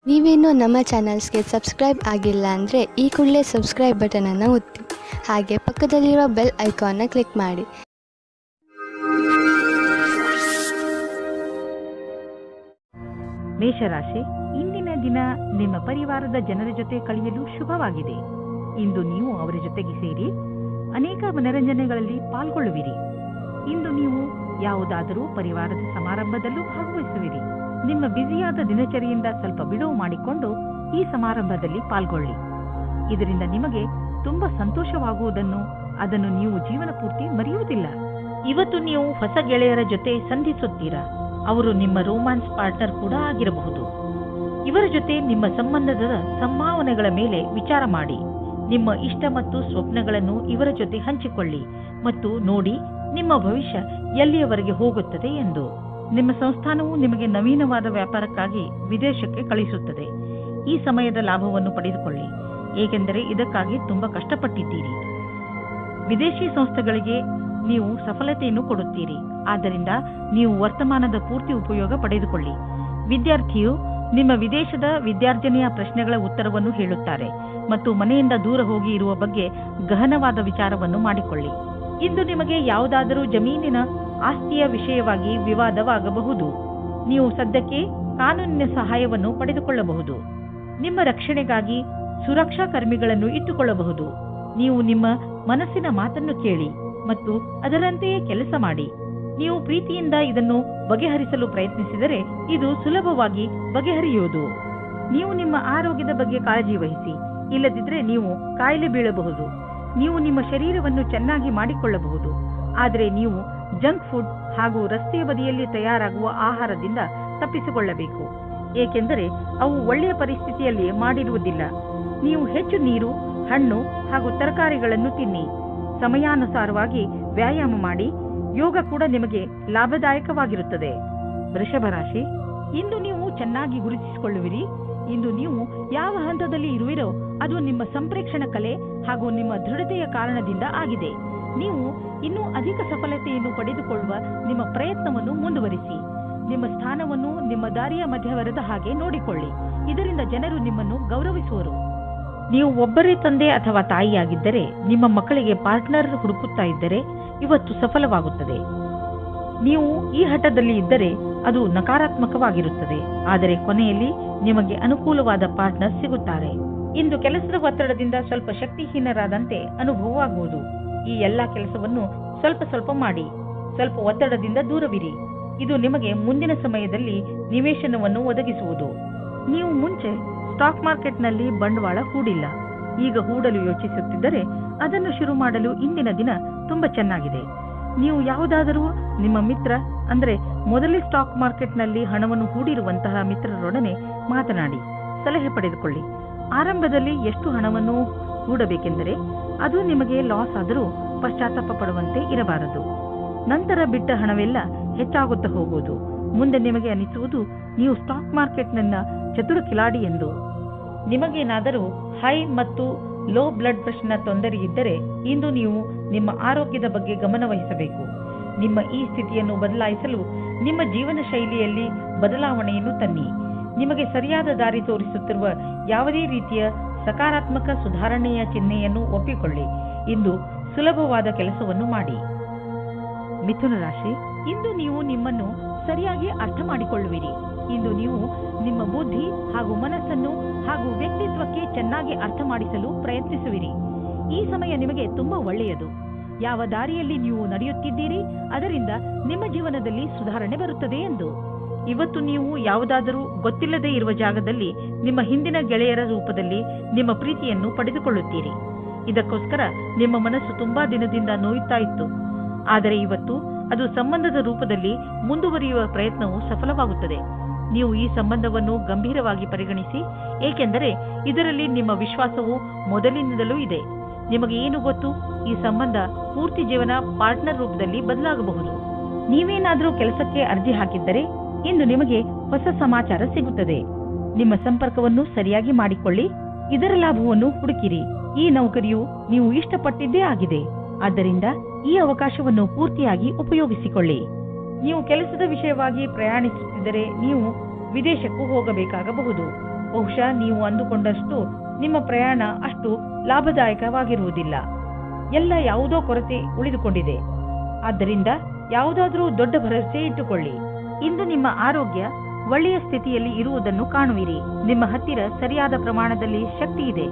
ನೀವೇನೂ ನಮ್ಮ ಚಾನಲ್ಸ್ಗೆ ಸಬ್ಸ್ಕ್ರೈಬ್ ಆಗಿಲ್ಲ ಅಂದರೆ ಈ ಕೂಡಲೇ ಸಬ್ಸ್ಕ್ರೈಬ್ ಬಟನನ್ನು ಒತ್ತಿ ಹಾಗೆ ಪಕ್ಕದಲ್ಲಿರುವ ಬೆಲ್ ಐಕಾನ್ನ ಕ್ಲಿಕ್ ಮಾಡಿ. ಮೇಷರಾಶಿ, ಇಂದಿನ ದಿನ ನಿಮ್ಮ ಪರಿವಾರದ ಜನರ ಜೊತೆ ಕಳೆಯಲು ಶುಭವಾಗಿದೆ. ಇಂದು ನೀವು ಅವರ ಜೊತೆಗೆ ಸೇರಿ ಅನೇಕ ಮನರಂಜನೆಗಳಲ್ಲಿ ಪಾಲ್ಗೊಳ್ಳುವಿರಿ. ಇಂದು ನೀವು ಯಾವುದಾದರೂ ಪರಿವಾರದ ಸಮಾರಂಭದಲ್ಲೂ ಭಾಗವಹಿಸುವಿರಿ. ನಿಮ್ಮ ಬ್ಯುಸಿಯಾದ ದಿನಚರಿಯಿಂದ ಸ್ವಲ್ಪ ಬಿಡುವು ಮಾಡಿಕೊಂಡು ಈ ಸಮಾರಂಭದಲ್ಲಿ ಪಾಲ್ಗೊಳ್ಳಿ. ಇದರಿಂದ ನಿಮಗೆ ತುಂಬಾ ಸಂತೋಷವಾಗುವುದನ್ನು ಅದನ್ನು ನೀವು ಜೀವನ ಪೂರ್ತಿ ಮರೆಯುವುದಿಲ್ಲ. ಇವತ್ತು ನೀವು ಹೊಸ ಗೆಳೆಯರ ಜೊತೆ ಸಂಧಿಸುತ್ತೀರಾ. ಅವರು ನಿಮ್ಮ ರೋಮ್ಯಾನ್ಸ್ ಪಾರ್ಟ್ನರ್ ಕೂಡ ಆಗಿರಬಹುದು. ಇವರ ಜೊತೆ ನಿಮ್ಮ ಸಂಬಂಧದ ಸಂಭಾವನೆಗಳ ಮೇಲೆ ವಿಚಾರ ಮಾಡಿ. ನಿಮ್ಮ ಇಷ್ಟ ಮತ್ತು ಸ್ವಪ್ನಗಳನ್ನು ಇವರ ಜೊತೆ ಹಂಚಿಕೊಳ್ಳಿ ಮತ್ತು ನೋಡಿ ನಿಮ್ಮ ಭವಿಷ್ಯ ಎಲ್ಲಿಯವರೆಗೆ ಹೋಗುತ್ತದೆ ಎಂದು. ನಿಮ್ಮ ಸಂಸ್ಥಾನವು ನಿಮಗೆ ನವೀನವಾದ ವ್ಯಾಪಾರಕ್ಕಾಗಿ ವಿದೇಶಕ್ಕೆ ಕಳಿಸುತ್ತದೆ. ಈ ಸಮಯದ ಲಾಭವನ್ನು ಪಡೆದುಕೊಳ್ಳಿ, ಏಕೆಂದರೆ ಇದಕ್ಕಾಗಿ ತುಂಬಾ ಕಷ್ಟಪಟ್ಟಿದ್ದೀರಿ. ವಿದೇಶಿ ಸಂಸ್ಥೆಗಳಿಗೆ ನೀವು ಸಫಲತೆಯನ್ನು ಕೊಡುತ್ತೀರಿ, ಆದ್ದರಿಂದ ನೀವು ವರ್ತಮಾನದ ಪೂರ್ತಿ ಉಪಯೋಗ ಪಡೆದುಕೊಳ್ಳಿ. ವಿದ್ಯಾರ್ಥಿಯು ನಿಮ್ಮ ವಿದೇಶದ ವಿದ್ಯಾರ್ಜನೆಯ ಪ್ರಶ್ನೆಗಳ ಉತ್ತರವನ್ನು ಹೇಳುತ್ತಾರೆ ಮತ್ತು ಮನೆಯಿಂದ ದೂರ ಹೋಗಿ ಇರುವ ಬಗ್ಗೆ ಗಹನವಾದ ವಿಚಾರವನ್ನು ಮಾಡಿಕೊಳ್ಳಿ. ಇಂದು ನಿಮಗೆ ಯಾವುದಾದರೂ ಜಮೀನಿನ ಆಸ್ತಿಯ ವಿಷಯವಾಗಿ ವಿವಾದವಾಗಬಹುದು. ನೀವು ಸದ್ಯಕ್ಕೆ ಕಾನೂನಿನ ಸಹಾಯವನ್ನು ಪಡೆದುಕೊಳ್ಳಬಹುದು. ನಿಮ್ಮ ರಕ್ಷಣೆಗಾಗಿ ಸುರಕ್ಷಾ ಕರ್ಮಿಗಳನ್ನು ಇಟ್ಟುಕೊಳ್ಳಬಹುದು. ನೀವು ನಿಮ್ಮ ಮನಸ್ಸಿನ ಮಾತನ್ನು ಕೇಳಿ ಮತ್ತು ಅದರಂತೆಯೇ ಕೆಲಸ ಮಾಡಿ. ನೀವು ಪ್ರೀತಿಯಿಂದ ಇದನ್ನು ಬಗೆಹರಿಸಲು ಪ್ರಯತ್ನಿಸಿದರೆ ಇದು ಸುಲಭವಾಗಿ ಬಗೆಹರಿಯುವುದು. ನೀವು ನಿಮ್ಮ ಆರೋಗ್ಯದ ಬಗ್ಗೆ ಕಾಳಜಿ ವಹಿಸಿ, ಇಲ್ಲದಿದ್ದರೆ ನೀವು ಕಾಯಿಲೆ ಬೀಳಬಹುದು. ನೀವು ನಿಮ್ಮ ಶರೀರವನ್ನು ಚೆನ್ನಾಗಿ ಮಾಡಿಕೊಳ್ಳಬಹುದು, ಆದರೆ ನೀವು ಜಂಕ್ ಫುಡ್ ಹಾಗೂ ರಸ್ತೆಯ ಬದಿಯಲ್ಲಿ ತಯಾರಾಗುವ ಆಹಾರದಿಂದ ತಪ್ಪಿಸಿಕೊಳ್ಳಬೇಕು, ಏಕೆಂದರೆ ಅವು ಒಳ್ಳೆಯ ಪರಿಸ್ಥಿತಿಯಲ್ಲಿ ಮಾಡಿರುವುದಿಲ್ಲ. ನೀವು ಹೆಚ್ಚು ನೀರು, ಹಣ್ಣು ಹಾಗೂ ತರಕಾರಿಗಳನ್ನು ತಿನ್ನಿ. ಸಮಯಾನುಸಾರವಾಗಿ ವ್ಯಾಯಾಮ ಮಾಡಿ. ಯೋಗ ಕೂಡ ನಿಮಗೆ ಲಾಭದಾಯಕವಾಗಿರುತ್ತದೆ. ವೃಷಭ ರಾಶಿ, ಇಂದು ನೀವು ಚೆನ್ನಾಗಿ ಗುರುತಿಸಿಕೊಳ್ಳುವಿರಿ. ಇಂದು ನೀವು ಯಾವ ಹಂತದಲ್ಲಿ ಇರುವಿರೋ ಅದು ನಿಮ್ಮ ಸಂಪ್ರೇಕ್ಷಣ ಕಲೆ ಹಾಗೂ ನಿಮ್ಮ ದೃಢತೆಯ ಕಾರಣದಿಂದ ಆಗಿದೆ. ನೀವು ಇನ್ನೂ ಅಧಿಕ ಸಫಲತೆಯನ್ನು ಪಡೆದುಕೊಳ್ಳುವ ನಿಮ್ಮ ಪ್ರಯತ್ನವನ್ನು ಮುಂದುವರಿಸಿ. ನಿಮ್ಮ ಸ್ಥಾನವನ್ನು ನಿಮ್ಮ ದಾರಿಯ ಮಧ್ಯವರದ ಹಾಗೆ ನೋಡಿಕೊಳ್ಳಿ. ಇದರಿಂದ ಜನರು ನಿಮ್ಮನ್ನು ಗೌರವಿಸುವರು. ನೀವು ಒಬ್ಬರೇ ತಂದೆ ಅಥವಾ ತಾಯಿಯಾಗಿದ್ದರೆ ನಿಮ್ಮ ಮಕ್ಕಳಿಗೆ ಪಾರ್ಟ್ನರ್ ಹುಡುಕುತ್ತಾ ಇದ್ದರೆ ಇವತ್ತು ಸಫಲವಾಗುತ್ತದೆ. ನೀವು ಈ ಹಠದಲ್ಲಿ ಇದ್ದರೆ ಅದು ನಕಾರಾತ್ಮಕವಾಗಿರುತ್ತದೆ, ಆದರೆ ಕೊನೆಯಲ್ಲಿ ನಿಮಗೆ ಅನುಕೂಲವಾದ ಪಾರ್ಟ್ನರ್ ಸಿಗುತ್ತಾರೆ. ಇಂದು ಕೆಲಸದ ಒತ್ತಡದಿಂದ ಸ್ವಲ್ಪ ಶಕ್ತಿಹೀನರಾದಂತೆ ಅನುಭವವಾಗುವುದು. ಈ ಎಲ್ಲಾ ಕೆಲಸವನ್ನು ಸ್ವಲ್ಪ ಸ್ವಲ್ಪ ಮಾಡಿ. ಸ್ವಲ್ಪ ಒತ್ತಡದಿಂದ ದೂರವಿರಿ. ಇದು ನಿಮಗೆ ಮುಂದಿನ ಸಮಯದಲ್ಲಿ ನಿವೇಶನವನ್ನು ಒದಗಿಸುವುದು. ನೀವು ಮುಂಚೆ ಸ್ಟಾಕ್ ಮಾರ್ಕೆಟ್ನಲ್ಲಿ ಬಂಡವಾಳ ಹೂಡಿಲ್ಲ, ಈಗ ಹೂಡಲು ಯೋಚಿಸುತ್ತಿದ್ದರೆ ಅದನ್ನು ಶುರು ಮಾಡಲು ಇಂದಿನ ದಿನ ತುಂಬಾ ಚೆನ್ನಾಗಿದೆ. ನೀವು ಯಾವುದಾದರೂ ನಿಮ್ಮ ಮಿತ್ರ ಅಂದರೆ ಮೊದಲೇ ಸ್ಟಾಕ್ ಮಾರ್ಕೆಟ್ನಲ್ಲಿ ಹಣವನ್ನು ಹೂಡಿರುವಂತಹ ಮಿತ್ರರೊಡನೆ ಮಾತನಾಡಿ ಸಲಹೆ ಪಡೆದುಕೊಳ್ಳಿ. ಆರಂಭದಲ್ಲಿ ಎಷ್ಟು ಹಣವನ್ನು ಹೂಡಬೇಕೆಂದರೆ ಅದು ನಿಮಗೆ ಲಾಸ್ ಆದರೂ ಪಶ್ಚಾತ್ತಾಪ ಪಡುವಂತೆ ಇರಬಾರದು. ನಂತರ ಬಿಟ್ಟ ಹಣವೆಲ್ಲ ಹೆಚ್ಚಾಗುತ್ತಾ ಹೋಗುವುದು. ಮುಂದೆ ನಿಮಗೆ ಅನಿಸುವುದು ನೀವು ಸ್ಟಾಕ್ ಮಾರ್ಕೆಟ್ನ ಚತುರ ಕಿಲಾಡಿ ಎಂದು. ನಿಮಗೇನಾದರೂ ಹೈ ಮತ್ತು ಲೋ ಬ್ಲಡ್ ಪ್ರೆಷರ್ನ ತೊಂದರೆ ಇದ್ದರೆ ಇಂದು ನೀವು ನಿಮ್ಮ ಆರೋಗ್ಯದ ಬಗ್ಗೆ ಗಮನ ವಹಿಸಬೇಕು. ನಿಮ್ಮ ಈ ಸ್ಥಿತಿಯನ್ನು ಬದಲಾಯಿಸಲು ನಿಮ್ಮ ಜೀವನ ಶೈಲಿಯಲ್ಲಿ ಬದಲಾವಣೆಯನ್ನು ತನ್ನಿ. ನಿಮಗೆ ಸರಿಯಾದ ದಾರಿ ತೋರಿಸುತ್ತಿರುವ ಯಾವುದೇ ರೀತಿಯ ಸಕಾರಾತ್ಮಕ ಸುಧಾರಣೆಯ ಚಿಹ್ನೆಯನ್ನು ಒಪ್ಪಿಕೊಳ್ಳಿ. ಇಂದು ಸುಲಭವಾದ ಕೆಲಸವನ್ನು ಮಾಡಿ. ಮಿಥುನ ರಾಶಿ, ಇಂದು ನೀವು ನಿಮ್ಮನ್ನು ಸರಿಯಾಗಿ ಅರ್ಥ ಮಾಡಿಕೊಳ್ಳುವಿರಿ. ಇಂದು ನೀವು ನಿಮ್ಮ ಬುದ್ಧಿ ಹಾಗೂ ಮನಸ್ಸನ್ನು ಹಾಗೂ ವ್ಯಕ್ತಿತ್ವಕ್ಕೆ ಚೆನ್ನಾಗಿ ಅರ್ಥ ಮಾಡಿಸಲು ಪ್ರಯತ್ನಿಸುವಿರಿ. ಈ ಸಮಯ ನಿಮಗೆ ತುಂಬಾ ಒಳ್ಳೆಯದು. ಯಾವ ದಾರಿಯಲ್ಲಿ ನೀವು ನಡೆಯುತ್ತಿದ್ದೀರಿ ಅದರಿಂದ ನಿಮ್ಮ ಜೀವನದಲ್ಲಿ ಸುಧಾರಣೆ ಬರುತ್ತದೆ ಎಂದು. ಇವತ್ತು ನೀವು ಯಾವುದಾದರೂ ಗೊತ್ತಿಲ್ಲದೆ ಇರುವ ಜಾಗದಲ್ಲಿ ನಿಮ್ಮ ಹಿಂದಿನ ಗೆಳೆಯರ ರೂಪದಲ್ಲಿ ನಿಮ್ಮ ಪ್ರೀತಿಯನ್ನು ಪಡೆದುಕೊಳ್ಳುತ್ತೀರಿ. ಇದಕ್ಕೋಸ್ಕರ ನಿಮ್ಮ ಮನಸ್ಸು ತುಂಬಾ ದಿನದಿಂದ ನೋಯುತ್ತಾ ಇತ್ತು, ಆದರೆ ಇವತ್ತು ಅದು ಸಂಬಂಧದ ರೂಪದಲ್ಲಿ ಮುಂದುವರಿಯುವ ಪ್ರಯತ್ನವು ಸಫಲವಾಗುತ್ತದೆ. ನೀವು ಈ ಸಂಬಂಧವನ್ನು ಗಂಭೀರವಾಗಿ ಪರಿಗಣಿಸಿ, ಏಕೆಂದರೆ ಇದರಲ್ಲಿ ನಿಮ್ಮ ವಿಶ್ವಾಸವು ಮೊದಲಿನಿಂದಲೂ ಇದೆ. ನಿಮಗೆ ಏನು ಗೊತ್ತು, ಈ ಸಂಬಂಧ ಪೂರ್ತಿ ಜೀವನ ಪಾರ್ಟ್ನರ್ ರೂಪದಲ್ಲಿ ಬದಲಾಗಬಹುದು. ನೀವೇನಾದರೂ ಕೆಲಸಕ್ಕೆ ಅರ್ಜಿ ಹಾಕಿದ್ದರೆ ಇಂದು ನಿಮಗೆ ಹೊಸ ಸಮಾಚಾರ ಸಿಗುತ್ತದೆ. ನಿಮ್ಮ ಸಂಪರ್ಕವನ್ನು ಸರಿಯಾಗಿ ಮಾಡಿಕೊಳ್ಳಿ. ಇದರ ಲಾಭವನ್ನು ಹುಡುಕಿರಿ. ಈ ನೌಕರಿಯು ನೀವು ಇಷ್ಟಪಟ್ಟಿದ್ದೇ ಆಗಿದೆ, ಆದ್ದರಿಂದ ಈ ಅವಕಾಶವನ್ನು ಪೂರ್ತಿಯಾಗಿ ಉಪಯೋಗಿಸಿಕೊಳ್ಳಿ. ನೀವು ಕೆಲಸದ ವಿಷಯವಾಗಿ ಪ್ರಯಾಣಿಸುತ್ತಿದ್ದರೆ ನೀವು ವಿದೇಶಕ್ಕೂ ಹೋಗಬೇಕಾಗಬಹುದು. ಬಹುಶಃ ನೀವು ಅಂದುಕೊಂಡಷ್ಟು ನಿಮ್ಮ ಪ್ರಯಾಣ ಅಷ್ಟು ಲಾಭದಾಯಕವಾಗಿರುವುದಿಲ್ಲ. ಎಲ್ಲ ಯಾವುದೋ ಕೊರತೆ ಉಳಿದುಕೊಂಡಿದೆ. ಆದ್ದರಿಂದ ಯಾವುದಾದರೂ ದೊಡ್ಡ ಭರವಸೆ ಇಟ್ಟುಕೊಳ್ಳಿ. ಇಂದು ನಿಮ್ಮ ಆರೋಗ್ಯ ಒಳ್ಳೆಯ ಸ್ಥಿತಿಯಲ್ಲಿ ಇರುವುದನ್ನು ಕಾಣುವಿರಿ. ನಿಮ್ಮ ಹತ್ತಿರ ಸರಿಯಾದ ಪ್ರಮಾಣದಲ್ಲಿ ಶಕ್ತಿ ಇದೆ.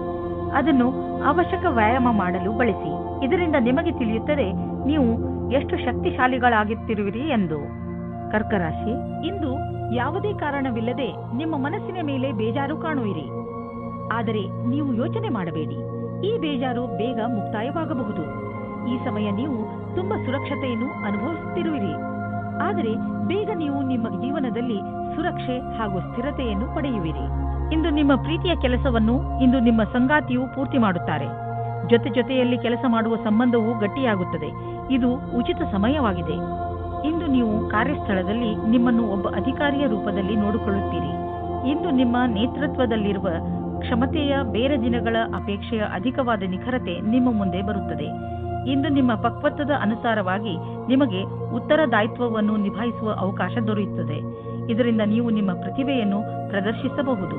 ಅದನ್ನು ಅವಶ್ಯಕ ವ್ಯಾಯಾಮ ಮಾಡಲು ಬಳಸಿ. ಇದರಿಂದ ನಿಮಗೆ ತಿಳಿಯುತ್ತದೆ ನೀವು ಎಷ್ಟು ಶಕ್ತಿಶಾಲಿಗಳಾಗುತ್ತಿರುವಿರಿ ಎಂದು. ಕರ್ಕ ರಾಶಿ, ಇಂದು ಯಾವುದೇ ಕಾರಣವಿಲ್ಲದೆ ನಿಮ್ಮ ಮನಸ್ಸಿನ ಮೇಲೆ ಬೇಜಾರು ಕಾಣುವಿರಿ. ಆದರೆ ನೀವು ಯೋಚನೆ ಮಾಡಬೇಡಿ, ಈ ಬೇಜಾರು ಬೇಗ ಮುಕ್ತಾಯವಾಗಬಹುದು. ಈ ಸಮಯ ನೀವು ತುಂಬಾ ಸುರಕ್ಷತೆಯನ್ನು ಅನುಭವಿಸುತ್ತಿರುವಿರಿ. ಆದರೆ ಬೇಗ ನೀವು ನಿಮ್ಮ ಜೀವನದಲ್ಲಿ ಸುರಕ್ಷೆ ಹಾಗೂ ಸ್ಥಿರತೆಯನ್ನು ಪಡೆಯುವಿರಿ. ಇಂದು ನಿಮ್ಮ ಪ್ರೀತಿಯ ಕೆಲಸವನ್ನು ಇಂದು ನಿಮ್ಮ ಸಂಗಾತಿಯು ಪೂರ್ತಿ ಮಾಡುತ್ತಾರೆ. ಜೊತೆಯಲ್ಲಿ ಕೆಲಸ ಮಾಡುವ ಸಂಬಂಧವು ಗಟ್ಟಿಯಾಗುತ್ತದೆ. ಇದು ಉಚಿತ ಸಮಯವಾಗಿದೆ. ಇಂದು ನೀವು ಕಾರ್ಯಸ್ಥಳದಲ್ಲಿ ನಿಮ್ಮನ್ನು ಒಬ್ಬ ಅಧಿಕಾರಿಯ ರೂಪದಲ್ಲಿ ನೋಡಿಕೊಳ್ಳುತ್ತೀರಿ. ಇಂದು ನಿಮ್ಮ ನೇತೃತ್ವದಲ್ಲಿರುವ ಕ್ಷಮತೆಯ ಬೇರೆ ದಿನಗಳ ಅಪೇಕ್ಷೆಯ ಅಧಿಕವಾದ ನಿಖರತೆ ನಿಮ್ಮ ಮುಂದೆ ಬರುತ್ತದೆ. ಇಂದು ನಿಮ್ಮ ಪಕ್ವತ್ವದ ಅನುಸಾರವಾಗಿ ನಿಮಗೆ ಉತ್ತರದಾಯಿತ್ವವನ್ನು ನಿಭಾಯಿಸುವ ಅವಕಾಶ ದೊರೆಯುತ್ತದೆ. ಇದರಿಂದ ನೀವು ನಿಮ್ಮ ಪ್ರತಿಭೆಯನ್ನು ಪ್ರದರ್ಶಿಸಬಹುದು.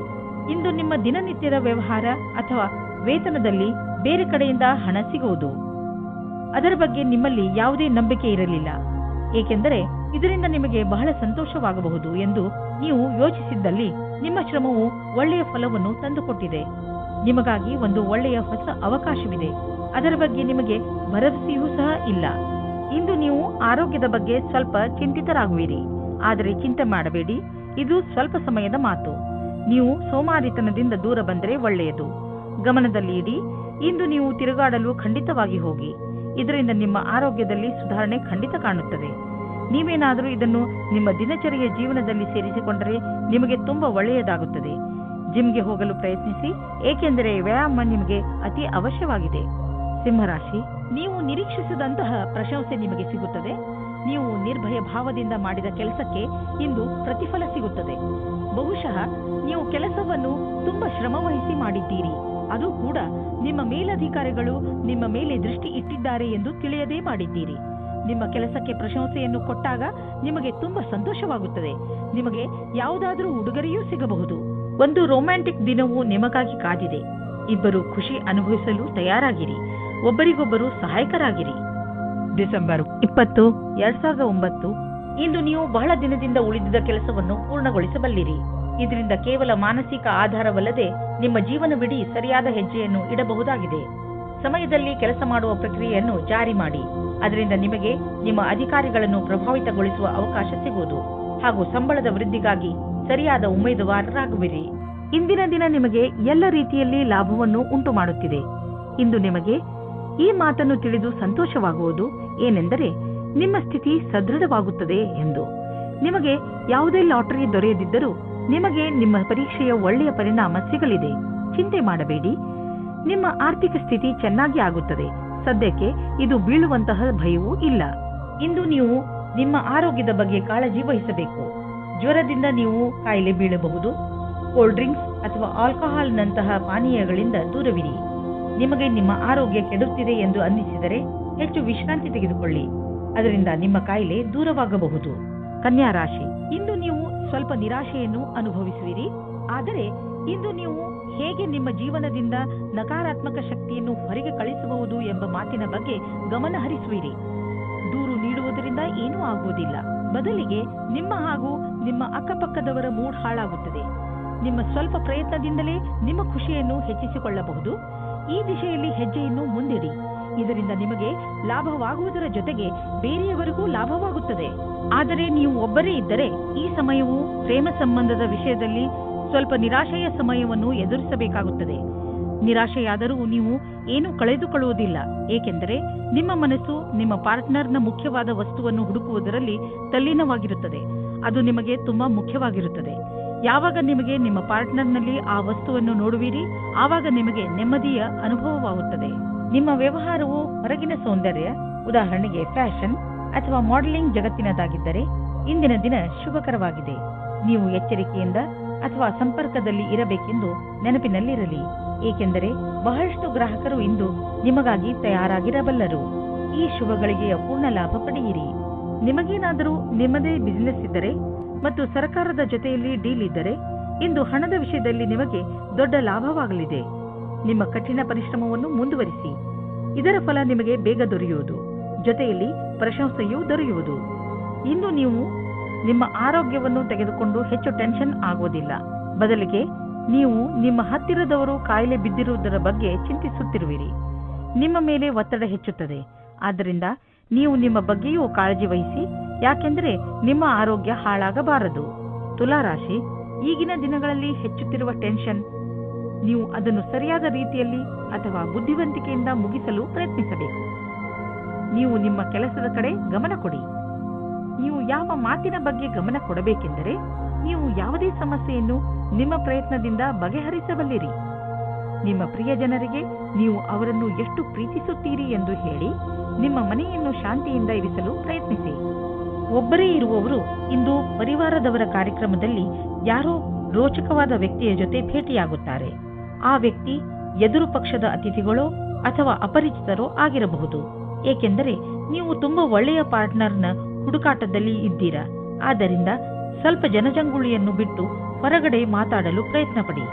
ಇಂದು ನಿಮ್ಮ ದಿನನಿತ್ಯದ ವ್ಯವಹಾರ ಅಥವಾ ವೇತನದಲ್ಲಿ ಬೇರೆ ಕಡೆಯಿಂದ ಹಣ ಸಿಗುವುದು. ಅದರ ಬಗ್ಗೆ ನಿಮ್ಮಲ್ಲಿ ಯಾವುದೇ ನಂಬಿಕೆ ಇರಲಿಲ್ಲ, ಏಕೆಂದರೆ ಇದರಿಂದ ನಿಮಗೆ ಬಹಳ ಸಂತೋಷವಾಗಬಹುದು ಎಂದು ನೀವು ಯೋಚಿಸಿದ್ದಲ್ಲಿ ನಿಮ್ಮ ಶ್ರಮವು ಒಳ್ಳೆಯ ಫಲವನ್ನು ತಂದುಕೊಟ್ಟಿದೆ. ನಿಮಗಾಗಿ ಒಂದು ಒಳ್ಳೆಯ ಹೊಸ ಅವಕಾಶವಿದೆ. ಅದರ ಬಗ್ಗೆ ನಿಮಗೆ ಭರವಸೆಯೂ ಸಹ ಇಲ್ಲ. ಇಂದು ನೀವು ಆರೋಗ್ಯದ ಬಗ್ಗೆ ಸ್ವಲ್ಪ ಚಿಂತಿತರಾಗುವಿರಿ. ಆದರೆ ಚಿಂತೆ ಮಾಡಬೇಡಿ, ಇದು ಸ್ವಲ್ಪ ಸಮಯದ ಮಾತು. ನೀವು ಸೋಮಾರಿತನದಿಂದ ದೂರ ಬಂದರೆ ಒಳ್ಳೆಯದು. ಗಮನದಲ್ಲಿ ಇಡಿ, ಇಂದು ನೀವು ತಿರುಗಾಡಲು ಖಂಡಿತವಾಗಿ ಹೋಗಿ. ಇದರಿಂದ ನಿಮ್ಮ ಆರೋಗ್ಯದಲ್ಲಿ ಸುಧಾರಣೆ ಖಂಡಿತ ಕಾಣುತ್ತದೆ. ನೀವೇನಾದರೂ ಇದನ್ನು ನಿಮ್ಮ ದಿನಚರಿಯ ಜೀವನದಲ್ಲಿ ಸೇರಿಸಿಕೊಂಡರೆ ನಿಮಗೆ ತುಂಬಾ ಒಳ್ಳೆಯದಾಗುತ್ತದೆ. ಜಿಮ್ಗೆ ಹೋಗಲು ಪ್ರಯತ್ನಿಸಿ, ಏಕೆಂದರೆ ವ್ಯಾಯಾಮ ನಿಮಗೆ ಅತಿ ಅವಶ್ಯವಾಗಿದೆ. ಸಿಂಹರಾಶಿ, ನೀವು ನಿರೀಕ್ಷಿಸಿದಂತಹ ಪ್ರಶಂಸೆ ನಿಮಗೆ ಸಿಗುತ್ತದೆ. ನೀವು ನಿರ್ಭಯ ಭಾವದಿಂದ ಮಾಡಿದ ಕೆಲಸಕ್ಕೆ ಇಂದು ಪ್ರತಿಫಲ ಸಿಗುತ್ತದೆ. ಬಹುಶಃ ನೀವು ಕೆಲಸವನ್ನು ತುಂಬಾ ಶ್ರಮವಹಿಸಿ ಮಾಡಿದ್ದೀರಿ. ಅದು ಕೂಡ ನಿಮ್ಮ ಮೇಲಧಿಕಾರಿಗಳು ನಿಮ್ಮ ಮೇಲೆ ದೃಷ್ಟಿ ಇಟ್ಟಿದ್ದಾರೆ ಎಂದು ತಿಳಿಯದೇ ಮಾಡಿದ್ದೀರಿ. ನಿಮ್ಮ ಕೆಲಸಕ್ಕೆ ಪ್ರಶಂಸೆಯನ್ನು ಕೊಟ್ಟಾಗ ನಿಮಗೆ ತುಂಬಾ ಸಂತೋಷವಾಗುತ್ತದೆ. ನಿಮಗೆ ಯಾವುದಾದರೂ ಉಡುಗೊರೆಯೂ ಸಿಗಬಹುದು. ಒಂದು ರೊಮ್ಯಾಂಟಿಕ್ ದಿನವೂ ನಿಮಗಾಗಿ ಕಾದಿದೆ. ಇಬ್ಬರು ಖುಷಿ ಅನುಭವಿಸಲು ತಯಾರಾಗಿರಿ. ಒಬ್ಬರಿಗೊಬ್ಬರು ಸಹಾಯಕರಾಗಿರಿ. ಡಿಸೆಂಬರ್ 20, 2009 ಇಂದು ನೀವು ಬಹಳ ದಿನದಿಂದ ಉಳಿದಿದ್ದ ಕೆಲಸವನ್ನು ಪೂರ್ಣಗೊಳಿಸಬಲ್ಲಿರಿ. ಇದರಿಂದ ಕೇವಲ ಮಾನಸಿಕ ಆಧಾರವಲ್ಲದೆ ನಿಮ್ಮ ಜೀವನವಿಡೀ ಸರಿಯಾದ ಹೆಜ್ಜೆಯನ್ನು ಇಡಬಹುದಾಗಿದೆ. ಸಮಯದಲ್ಲಿ ಕೆಲಸ ಮಾಡುವ ಪ್ರಕ್ರಿಯೆಯನ್ನು ಜಾರಿ ಮಾಡಿ. ಅದರಿಂದ ನಿಮಗೆ ನಿಮ್ಮ ಅಧಿಕಾರಿಗಳನ್ನು ಪ್ರಭಾವಿತಗೊಳಿಸುವ ಅವಕಾಶ ಸಿಗುವುದು ಹಾಗೂ ಸಂಬಳದ ವೃದ್ಧಿಗಾಗಿ ಸರಿಯಾದ ಉಮೇದುವಾರರಾಗುವಿರಿ. ಇಂದಿನ ದಿನ ನಿಮಗೆ ಎಲ್ಲ ರೀತಿಯಲ್ಲಿ ಲಾಭವನ್ನು ಉಂಟು ಮಾಡುತ್ತಿದೆ. ಇಂದು ನಿಮಗೆ ಈ ಮಾತನ್ನು ತಿಳಿದು ಸಂತೋಷವಾಗುವುದು ಏನೆಂದರೆ ನಿಮ್ಮ ಸ್ಥಿತಿ ಸದೃಢವಾಗುತ್ತದೆ ಎಂದು. ನಿಮಗೆ ಯಾವುದೇ ಲಾಟರಿ ದೊರೆಯದಿದ್ದರೂ ನಿಮಗೆ ನಿಮ್ಮ ಪರೀಕ್ಷೆಯ ಒಳ್ಳೆಯ ಪರಿಣಾಮ ಸಿಗಲಿದೆ. ಚಿಂತೆ ಮಾಡಬೇಡಿ, ನಿಮ್ಮ ಆರ್ಥಿಕ ಸ್ಥಿತಿ ಚೆನ್ನಾಗಿ ಆಗುತ್ತದೆ. ಸದ್ಯಕ್ಕೆ ಇದು ಬೀಳುವಂತಹ ಭಯವೂ ಇಲ್ಲ. ಇಂದು ನೀವು ನಿಮ್ಮ ಆರೋಗ್ಯದ ಬಗ್ಗೆ ಕಾಳಜಿ ವಹಿಸಬೇಕು. ಜ್ವರದಿಂದ ನೀವು ಕಾಯಿಲೆ ಬೀಳಬಹುದು. ಕೋಲ್ಡ್ ಡ್ರಿಂಕ್ಸ್ ಅಥವಾ ಆಲ್ಕೋಹಾಲ್ನಂತಹ ಪಾನೀಯಗಳಿಂದ ದೂರವಿರಿ. ನಿಮಗೆ ನಿಮ್ಮ ಆರೋಗ್ಯ ಕೆಡುತ್ತಿದೆ ಎಂದು ಅನ್ನಿಸಿದರೆ ಹೆಚ್ಚು ವಿಶ್ರಾಂತಿ ತೆಗೆದುಕೊಳ್ಳಿ. ಅದರಿಂದ ನಿಮ್ಮ ಕಾಯಿಲೆ ದೂರವಾಗಬಹುದು. ಕನ್ಯಾ ರಾಶಿ, ಇಂದು ನೀವು ಸ್ವಲ್ಪ ನಿರಾಶೆಯನ್ನು ಅನುಭವಿಸುವಿರಿ. ಆದರೆ ಇಂದು ನೀವು ಹೇಗೆ ನಿಮ್ಮ ಜೀವನದಿಂದ ನಕಾರಾತ್ಮಕ ಶಕ್ತಿಯನ್ನು ಹೊರಗೆ ಕಳಿಸಬಹುದು ಎಂಬ ಮಾತಿನ ಬಗ್ಗೆ ಗಮನ ಹರಿಸುವಿರಿ. ದೂರು ನೀಡುವುದರಿಂದ ಏನೂ ಆಗುವುದಿಲ್ಲ. ಬದಲಿಗೆ ನಿಮ್ಮ ಹಾಗೂ ನಿಮ್ಮ ಅಕ್ಕಪಕ್ಕದವರ ಮೂಡ್ ಹಾಳಾಗುತ್ತದೆ. ನಿಮ್ಮ ಸ್ವಲ್ಪ ಪ್ರಯತ್ನದಿಂದಲೇ ನಿಮ್ಮ ಖುಷಿಯನ್ನು ಹೆಚ್ಚಿಸಿಕೊಳ್ಳಬಹುದು. ಈ ದಿಶೆಯಲ್ಲಿ ಹೆಜ್ಜೆಯನ್ನು ಮುಂದಿಡಿ. ಇದರಿಂದ ನಿಮಗೆ ಲಾಭವಾಗುವುದರ ಜೊತೆಗೆ ಬೇರೆಯವರಿಗೂ ಲಾಭವಾಗುತ್ತದೆ. ಆದರೆ ನೀವು ಒಬ್ಬರೇ ಇದ್ದರೆ ಈ ಸಮಯವು ಪ್ರೇಮ ಸಂಬಂಧದ ವಿಷಯದಲ್ಲಿ ಸ್ವಲ್ಪ ನಿರಾಶೆಯ ಸಮಯವನ್ನು ಎದುರಿಸಬೇಕಾಗುತ್ತದೆ. ನಿರಾಶೆಯಾದರೂ ನೀವು ಏನೂ ಕಳೆದುಕೊಳ್ಳುವುದಿಲ್ಲ, ಏಕೆಂದರೆ ನಿಮ್ಮ ಮನಸ್ಸು ನಿಮ್ಮ ಪಾರ್ಟ್ನರ್ನ ಮುಖ್ಯವಾದ ವಸ್ತುವನ್ನು ಹುಡುಕುವುದರಲ್ಲಿ ತಲ್ಲೀನವಾಗಿರುತ್ತದೆ. ಅದು ನಿಮಗೆ ತುಂಬಾ ಮುಖ್ಯವಾಗಿರುತ್ತದೆ. ಯಾವಾಗ ನಿಮಗೆ ನಿಮ್ಮ ಪಾರ್ಟ್ನರ್ನಲ್ಲಿ ಆ ವಸ್ತುವನ್ನು ನೋಡುವಿರಿ, ಆವಾಗ ನಿಮಗೆ ನೆಮ್ಮದಿಯ ಅನುಭವವಾಗುತ್ತದೆ. ನಿಮ್ಮ ವ್ಯವಹಾರವು ಹೊರಗಿನ ಸೌಂದರ್ಯ, ಉದಾಹರಣೆಗೆ ಫ್ಯಾಷನ್ ಅಥವಾ ಮಾಡೆಲಿಂಗ್ ಜಗತ್ತಿನದಾಗಿದ್ದರೆ ಇಂದಿನ ದಿನ ಶುಭಕರವಾಗಿದೆ. ನೀವು ಎಚ್ಚರಿಕೆಯಿಂದ ಅಥವಾ ಸಂಪರ್ಕದಲ್ಲಿ ಇರಬೇಕೆಂದು ನೆನಪಿನಲ್ಲಿರಲಿ, ಏಕೆಂದರೆ ಬಹಳಷ್ಟು ಗ್ರಾಹಕರು ಇಂದು ನಿಮಗಾಗಿ ತಯಾರಾಗಿರಬಲ್ಲರು. ಈ ಶುಭ ಗಳಿಗೆಯ ಪೂರ್ಣ ಲಾಭ ಪಡೆಯಿರಿ. ನಿಮಗೇನಾದರೂ ನಿಮ್ಮದೇ ಬಿಸಿನೆಸ್ ಇದ್ದರೆ ಮತ್ತು ಸರ್ಕಾರದ ಜೊತೆಯಲ್ಲಿ ಡೀಲ್ ಇದ್ದರೆ ಇಂದು ಹಣದ ವಿಷಯದಲ್ಲಿ ನಿಮಗೆ ದೊಡ್ಡ ಲಾಭವಾಗಲಿದೆ. ನಿಮ್ಮ ಕಠಿಣ ಪರಿಶ್ರಮವನ್ನು ಮುಂದುವರಿಸಿ. ಇದರ ಫಲ ನಿಮಗೆ ಬೇಗ ದೊರೆಯುವುದು, ಜೊತೆಯಲ್ಲಿ ಪ್ರಶಂಸೆಯೂ ದೊರೆಯುವುದು. ಇಂದು ನೀವು ನಿಮ್ಮ ಆರೋಗ್ಯವನ್ನು ತೆಗೆದುಕೊಂಡು ಹೆಚ್ಚು ಟೆನ್ಷನ್ ಆಗೋದಿಲ್ಲ. ಬದಲಿಗೆ ನೀವು ನಿಮ್ಮ ಹತ್ತಿರದವರು ಕಾಯಿಲೆ ಬಿದ್ದಿರುವುದರ ಬಗ್ಗೆ ಚಿಂತಿಸುತ್ತಿರುವಿರಿ. ನಿಮ್ಮ ಮೇಲೆ ಒತ್ತಡ ಹೆಚ್ಚುತ್ತದೆ. ಆದ್ದರಿಂದ ನೀವು ನಿಮ್ಮ ಬಗ್ಗೆಯೂ ಕಾಳಜಿ ವಹಿಸಿ, ಯಾಕೆಂದರೆ ನಿಮ್ಮ ಆರೋಗ್ಯ ಹಾಳಾಗಬಾರದು. ತುಲಾರಾಶಿ, ಈಗಿನ ದಿನಗಳಲ್ಲಿ ಹೆಚ್ಚುತ್ತಿರುವ ಟೆನ್ಷನ್, ನೀವು ಅದನ್ನು ಸರಿಯಾದ ರೀತಿಯಲ್ಲಿ ಅಥವಾ ಬುದ್ಧಿವಂತಿಕೆಯಿಂದ ಮುಗಿಸಲು ಪ್ರಯತ್ನಿಸಬೇಕು. ನೀವು ನಿಮ್ಮ ಕೆಲಸದ ಕಡೆ ಗಮನ ಕೊಡಿ. ನೀವು ಯಾವ ಮಾತಿನ ಬಗ್ಗೆ ಗಮನ ಕೊಡಬೇಕೆಂದರೆ, ನೀವು ಯಾವುದೇ ಸಮಸ್ಯೆಯನ್ನು ನಿಮ್ಮ ಪ್ರಯತ್ನದಿಂದ ಬಗೆಹರಿಸಬಲ್ಲಿರಿ. ನಿಮ್ಮ ಪ್ರಿಯ ಜನರಿಗೆ ನೀವು ಅವರನ್ನು ಎಷ್ಟು ಪ್ರೀತಿಸುತ್ತೀರಿ ಎಂದು ಹೇಳಿ ನಿಮ್ಮ ಮನೆಯನ್ನು ಶಾಂತಿಯಿಂದ ಇರಿಸಲು ಪ್ರಯತ್ನಿಸಿ. ಒಬ್ಬರೇ ಇರುವವರು ಇಂದು ಪರಿವಾರದವರ ಕಾರ್ಯಕ್ರಮದಲ್ಲಿ ಯಾರೋ ರೋಚಕವಾದ ವ್ಯಕ್ತಿಯ ಜೊತೆ ಭೇಟಿಯಾಗುತ್ತಾರೆ. ಆ ವ್ಯಕ್ತಿ ಎದುರು ಪಕ್ಷದ ಅತಿಥಿಗಳೋ ಅಥವಾ ಅಪರಿಚಿತರೋ ಆಗಿರಬಹುದು. ಏಕೆಂದರೆ ನೀವು ತುಂಬಾ ಒಳ್ಳೆಯ ಪಾರ್ಟ್ನರ್ನ ಹುಡುಕಾಟದಲ್ಲಿ ಇದ್ದೀರಾ. ಆದ್ದರಿಂದ ಸ್ವಲ್ಪ ಜನಜಂಗುಳಿಯನ್ನು ಬಿಟ್ಟು ಹೊರಗಡೆ ಮಾತಾಡಲು ಪ್ರಯತ್ನ ಪಡಿ.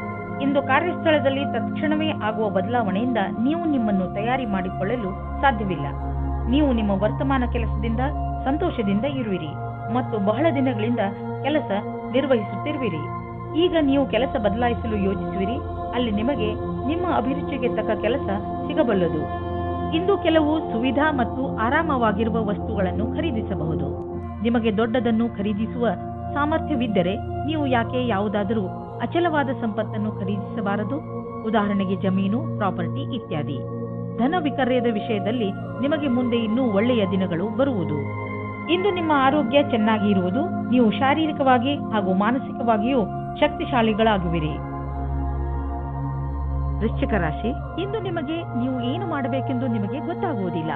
ಇಂದು ಕಾರ್ಯಸ್ಥಳದಲ್ಲಿ ತಕ್ಷಣವೇ ಆಗುವ ಬದಲಾವಣೆಯಿಂದ ನೀವು ನಿಮ್ಮನ್ನು ತಯಾರಿ ಮಾಡಿಕೊಳ್ಳಲು ಸಾಧ್ಯವಿಲ್ಲ. ನೀವು ನಿಮ್ಮ ವರ್ತಮಾನ ಕೆಲಸದಿಂದ ಸಂತೋಷದಿಂದ ಇರುವಿರಿ ಮತ್ತು ಬಹಳ ದಿನಗಳಿಂದ ಕೆಲಸ ನಿರ್ವಹಿಸುತ್ತಿರುವಿರಿ. ಈಗ ನೀವು ಕೆಲಸ ಬದಲಾಯಿಸಲು ಯೋಚಿಸುವಿರಿ. ಅಲ್ಲಿ ನಿಮಗೆ ನಿಮ್ಮ ಅಭಿರುಚಿಗೆ ತಕ್ಕ ಕೆಲಸ ಸಿಗಬಲ್ಲದು. ಇಂದು ಕೆಲವು ಸುವಿಧಾ ಮತ್ತು ಆರಾಮವಾಗಿರುವ ವಸ್ತುಗಳನ್ನು ಖರೀದಿಸಬಹುದು. ನಿಮಗೆ ದೊಡ್ಡದನ್ನು ಖರೀದಿಸುವ ಸಾಮರ್ಥ್ಯವಿದ್ದರೆ ನೀವು ಯಾಕೆ ಯಾವುದಾದರೂ ಅಚಲವಾದ ಸಂಪತ್ತನ್ನು ಖರೀದಿಸಬಾರದು? ಉದಾಹರಣೆಗೆ ಜಮೀನು, ಪ್ರಾಪರ್ಟಿ ಇತ್ಯಾದಿ. ಧನ ವಿಕರ್ಯದ ವಿಷಯದಲ್ಲಿ ನಿಮಗೆ ಮುಂದೆ ಇನ್ನೂ ಒಳ್ಳೆಯ ದಿನಗಳು ಬರುವುದು. ಇಂದು ನಿಮ್ಮ ಆರೋಗ್ಯ ಚೆನ್ನಾಗಿ ಇರುವುದು. ನೀವು ಶಾರೀರಿಕವಾಗಿ ಹಾಗೂ ಮಾನಸಿಕವಾಗಿಯೂ ಶಕ್ತಿಶಾಲಿಗಳಾಗುವಿರಿ. ವೃಶ್ಚಿಕ ರಾಶಿ, ಇಂದು ನಿಮಗೆ ನೀವು ಏನು ಮಾಡಬೇಕೆಂದು ನಿಮಗೆ ಗೊತ್ತಾಗುವುದಿಲ್ಲ.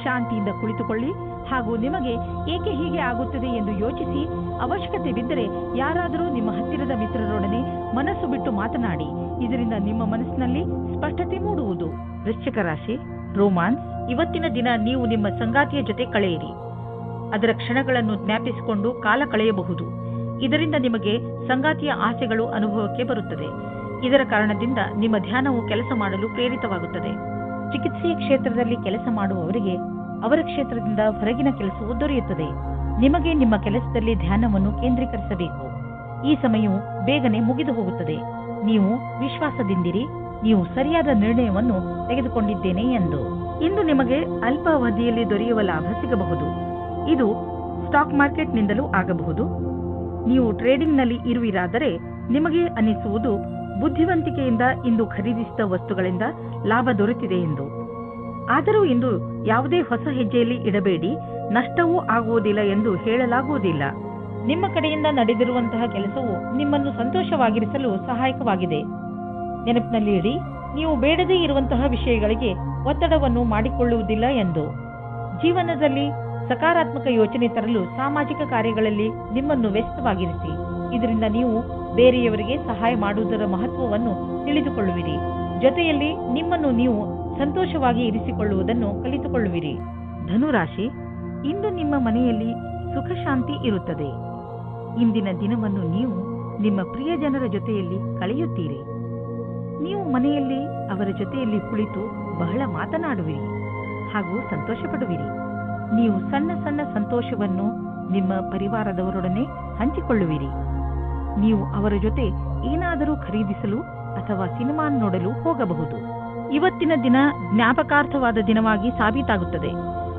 ಶಾಂತಿಯಿಂದ ಕುಳಿತುಕೊಳ್ಳಿ ಹಾಗೂ ನಿಮಗೆ ಏಕೆ ಹೀಗೆ ಆಗುತ್ತದೆ ಎಂದು ಯೋಚಿಸಿ, ಅವಶ್ಯಕತೆ ಬಿದ್ದರೆ ಯಾರಾದರೂ ನಿಮ್ಮ ಹತ್ತಿರದ ಮಿತ್ರರೊಡನೆ ಮನಸ್ಸು ಬಿಟ್ಟು ಮಾತನಾಡಿ. ಇದರಿಂದ ನಿಮ್ಮ ಮನಸ್ಸಿನಲ್ಲಿ ಸ್ಪಷ್ಟತೆ ಮೂಡುವುದು. ವೃಶ್ಚಿಕ ರಾಶಿ, ರೋಮಾನ್ಸ್. ಇವತ್ತಿನ ದಿನ ನೀವು ನಿಮ್ಮ ಸಂಗಾತಿಯ ಜೊತೆ ಕಳೆಯಿರಿ. ಅದರ ಕ್ಷಣಗಳನ್ನು ಜ್ಞಾಪಿಸಿಕೊಂಡು ಕಾಲ ಕಳೆಯಬಹುದು. ಇದರಿಂದ ನಿಮಗೆ ಸಂಗಾತಿಯ ಆಸೆಗಳು ಅನುಭವಕ್ಕೆ ಬರುತ್ತದೆ. ಇದರ ಕಾರಣದಿಂದ ನಿಮ್ಮ ಧ್ಯಾನವು ಕೆಲಸ ಮಾಡಲು ಪ್ರೇರಿತವಾಗುತ್ತದೆ. ಚಿಕಿತ್ಸೆಯ ಕ್ಷೇತ್ರದಲ್ಲಿ ಕೆಲಸ ಮಾಡುವವರಿಗೆ ಅವರ ಕ್ಷೇತ್ರದಿಂದ ಹೊರಗಿನ ಕೆಲಸವು ದೊರೆಯುತ್ತದೆ. ನಿಮಗೆ ನಿಮ್ಮ ಕೆಲಸದಲ್ಲಿ ಧ್ಯಾನವನ್ನು ಕೇಂದ್ರೀಕರಿಸಬೇಕು. ಈ ಸಮಯವು ಬೇಗನೆ ಮುಗಿದು ಹೋಗುತ್ತದೆ. ನೀವು ವಿಶ್ವಾಸದಿಂದಿರಿ. ನೀವು ಸರಿಯಾದ ನಿರ್ಣಯವನ್ನು ತೆಗೆದುಕೊಂಡಿದ್ದೇನೆ ಎಂದು. ಇಂದು ನಿಮಗೆ ಅಲ್ಪ ಅವಧಿಯಲ್ಲಿ ದೊರೆಯುವ ಲಾಭ ಸಿಗಬಹುದು. ಇದು ಸ್ಟಾಕ್ ಮಾರ್ಕೆಟ್ನಿಂದಲೂ ಆಗಬಹುದು. ನೀವು ಟ್ರೇಡಿಂಗ್ನಲ್ಲಿ ಇರುವಿರಾದರೆ ನಿಮಗೆ ಅನಿಸುವುದು ಬುದ್ಧಿವಂತಿಕೆಯಿಂದ ಇಂದು ಖರೀದಿಸಿದ ವಸ್ತುಗಳಿಂದ ಲಾಭ ದೊರೆತಿದೆ ಎಂದು. ಆದರೂ ಇಂದು ಯಾವುದೇ ಹೊಸ ಹೆಜ್ಜೆಯಲ್ಲಿ ಇಡಬೇಡಿ. ನಷ್ಟವೂ ಆಗುವುದಿಲ್ಲ ಎಂದು ಹೇಳಲಾಗುವುದಿಲ್ಲ. ನಿಮ್ಮ ಕಡೆಯಿಂದ ನಡೆದಿರುವಂತಹ ಕೆಲಸವು ನಿಮ್ಮನ್ನು ಸಂತೋಷವಾಗಿರಿಸಲು ಸಹಾಯಕವಾಗಿದೆ. ನೆನಪಿನಲ್ಲಿ ಇಡಿ, ನೀವು ಬೇಡದೇ ಇರುವಂತಹ ವಿಷಯಗಳಿಗೆ ಒತ್ತಡವನ್ನು ಮಾಡಿಕೊಳ್ಳುವುದಿಲ್ಲ ಎಂದು. ಜೀವನದಲ್ಲಿ ಸಕಾರಾತ್ಮಕ ಯೋಚನೆ ತರಲು ಸಾಮಾಜಿಕ ಕಾರ್ಯಗಳಲ್ಲಿ ನಿಮ್ಮನ್ನು ವ್ಯಸ್ತವಾಗಿರಿಸಿ. ಇದರಿಂದ ನೀವು ಬೇರೆಯವರಿಗೆ ಸಹಾಯ ಮಾಡುವುದರ ಮಹತ್ವವನ್ನು ತಿಳಿದುಕೊಳ್ಳುವಿರಿ. ಜೊತೆಯಲ್ಲಿ ನಿಮ್ಮನ್ನು ನೀವು ಸಂತೋಷವಾಗಿ ಇರಿಸಿಕೊಳ್ಳುವುದನ್ನು ಕಲಿತುಕೊಳ್ಳುವಿರಿ. ಧನುರಾಶಿ, ಇಂದು ನಿಮ್ಮ ಮನೆಯಲ್ಲಿ ಸುಖ ಶಾಂತಿ ಇರುತ್ತದೆ. ಇಂದಿನ ದಿನವನ್ನು ನೀವು ನಿಮ್ಮ ಪ್ರಿಯ ಜನರ ಜೊತೆಯಲ್ಲಿ ಕಳೆಯುತ್ತೀರಿ. ನೀವು ಮನೆಯಲ್ಲಿ ಅವರ ಜೊತೆಯಲ್ಲಿ ಕುಳಿತು ಬಹಳ ಮಾತನಾಡುವಿರಿ ಹಾಗೂ ಸಂತೋಷ ಪಡುವಿರಿ. ನೀವು ಸಣ್ಣ ಸಣ್ಣ ಸಂತೋಷವನ್ನು ನಿಮ್ಮ ಪರಿವಾರದವರೊಡನೆ ಹಂಚಿಕೊಳ್ಳುವಿರಿ. ನೀವು ಅವರ ಜೊತೆ ಏನಾದರೂ ಖರೀದಿಸಲು ಅಥವಾ ಸಿನಿಮಾ ನೋಡಲು ಹೋಗಬಹುದು. ಇವತ್ತಿನ ದಿನ ಜ್ಞಾಪಕಾರ್ಥವಾದ ದಿನವಾಗಿ ಸಾಬೀತಾಗುತ್ತದೆ.